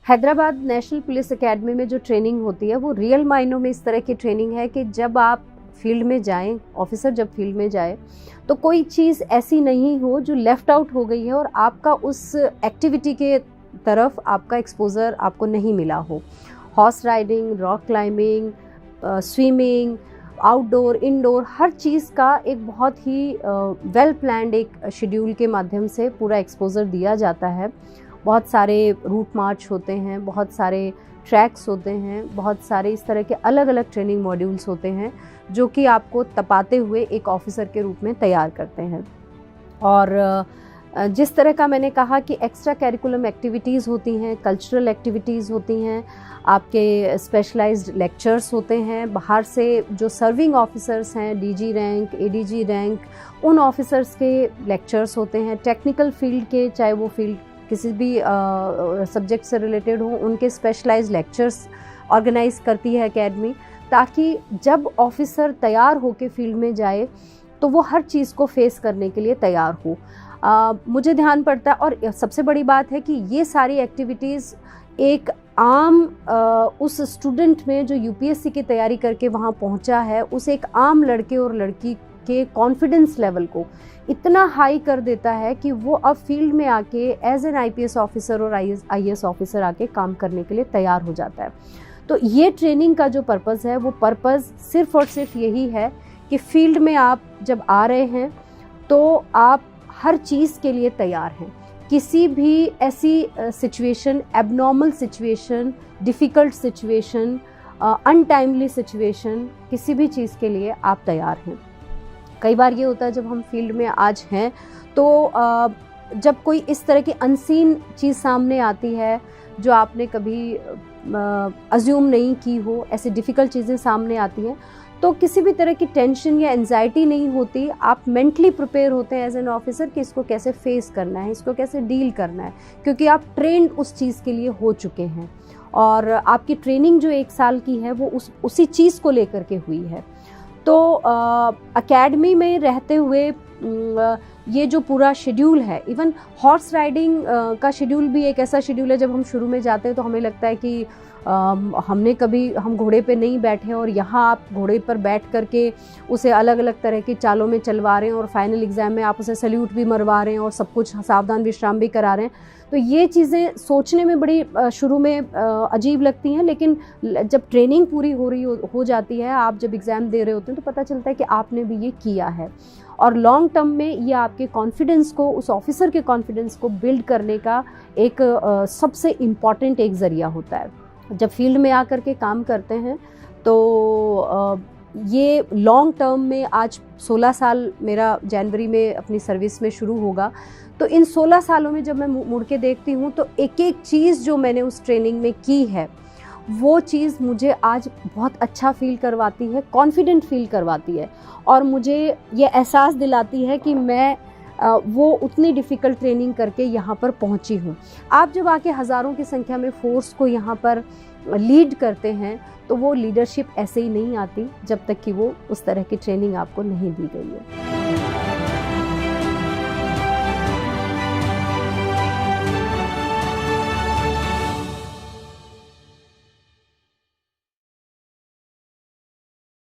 Hyderabad national police academy में जो training होती है वो रियल मायनों में इस तरह की ट्रेनिंग है कि जब आप फील्ड में जाएं, ऑफिसर जब फील्ड में जाए तो कोई चीज़ ऐसी नहीं हो जो लेफ़्ट आउट हो गई है और आपका उस एक्टिविटी के तरफ आपका एक्सपोज़र आपको नहीं मिला हो। Horse riding, rock climbing, swimming, outdoor, indoor, हर चीज़ का एक बहुत ही वेल प्लान्ड एक शेड्यूल के माध्यम से पूरा एक्सपोज़र दिया जाता है। बहुत सारे रूट मार्च होते हैं, बहुत सारे ट्रैक्स होते हैं, बहुत सारे इस तरह के अलग अलग ट्रेनिंग मॉड्यूल्स होते हैं जो कि आपको तपाते हुए एक ऑफिसर के रूप में तैयार करते हैं। और जिस तरह का मैंने कहा कि एक्स्ट्रा करिकुलम एक्टिविटीज़ होती हैं, कल्चरल एक्टिविटीज़ होती हैं, आपके स्पेशलाइज्ड लेक्चर्स होते हैं, बाहर से जो सर्विंग ऑफिसर्स हैं, डीजी रैंक, एडीजी रैंक, उन ऑफिसर्स के लेक्चर्स होते हैं। टेक्निकल फील्ड के, चाहे वो फील्ड किसी भी सब्जेक्ट से रिलेटेड हो, उनके स्पेशलाइज्ड लेक्चर्स ऑर्गेनाइज करती है एकेडमी, ताकि जब ऑफिसर तैयार होकर फील्ड में जाए तो वो हर चीज़ को फेस करने के लिए तैयार हो। मुझे ध्यान पड़ता है, और सबसे बड़ी बात है कि ये सारी एक्टिविटीज़ एक आम उस स्टूडेंट में जो यूपीएससी की तैयारी करके वहाँ पहुँचा है, उस एक आम लड़के और लड़की के कॉन्फिडेंस लेवल को इतना हाई कर देता है कि वो अब फील्ड में आके एज एन आईपीएस ऑफिसर और आईएएस ऑफिसर आके काम करने के लिए तैयार हो जाता है। तो ये ट्रेनिंग का जो पर्पज़ है वो पर्पज़ सिर्फ़ और सिर्फ यही है कि फील्ड में आप जब आ रहे हैं तो आप हर चीज़ के लिए तैयार हैं। किसी भी ऐसी situation, abnormal situation, difficult situation, untimely situation, किसी भी चीज़ के लिए आप तैयार हैं। कई बार ये होता है जब हम फील्ड में आज हैं तो जब कोई इस तरह की अनसीन चीज़ सामने आती है जो आपने कभी अज्यूम नहीं की हो, ऐसी डिफ़िकल्ट चीज़ें सामने आती हैं, तो किसी भी तरह की टेंशन या एंजाइटी नहीं होती। आप मेंटली प्रिपेयर होते हैं एज एन ऑफिसर कि इसको कैसे फेस करना है, इसको कैसे डील करना है, क्योंकि आप ट्रेंड उस चीज़ के लिए हो चुके हैं और आपकी ट्रेनिंग जो 1 साल की है वो उसी चीज़ को लेकर के हुई है। तो एकेडमी में रहते हुए ये जो पूरा शेड्यूल है, इवन हॉर्स राइडिंग का शेड्यूल भी एक ऐसा शेड्यूल है, जब हम शुरू में जाते हैं तो हमें लगता है कि हम घोड़े पे नहीं बैठे और यहाँ आप घोड़े पर बैठ करके उसे अलग अलग तरह की चालों में चलवा रहे हैं और फाइनल एग्ज़ाम में आप उसे सैल्यूट भी मरवा रहे हैं और सब कुछ सावधान विश्राम भी करा रहे हैं। तो ये चीज़ें सोचने में बड़ी शुरू में अजीब लगती हैं, लेकिन जब ट्रेनिंग पूरी हो जाती है, आप जब एग्ज़ाम दे रहे होते हैं तो पता चलता है कि आपने भी ये किया है। और लॉन्ग टर्म में ये आपके कॉन्फिडेंस को, उस ऑफिसर के कॉन्फिडेंस को बिल्ड करने का एक सबसे इम्पॉर्टेंट एक ज़रिया होता है। जब फील्ड में आकर के काम करते हैं तो ये लॉन्ग टर्म में, आज 16 साल मेरा जनवरी में अपनी सर्विस में शुरू होगा, तो इन 16 सालों में जब मैं मुड़ के देखती हूँ तो एक एक चीज़ जो मैंने उस ट्रेनिंग में की है वो चीज़ मुझे आज बहुत अच्छा फील करवाती है, कॉन्फिडेंट फील करवाती है, और मुझे ये एहसास दिलाती है कि मैं वो उतनी डिफ़िकल्ट ट्रेनिंग करके यहाँ पर पहुँची हूँ। आप जब आके हज़ारों की संख्या में फ़ोर्स को यहाँ पर लीड करते हैं तो वो लीडरशिप ऐसे ही नहीं आती जब तक कि वो उस तरह की ट्रेनिंग आपको नहीं दी गई है।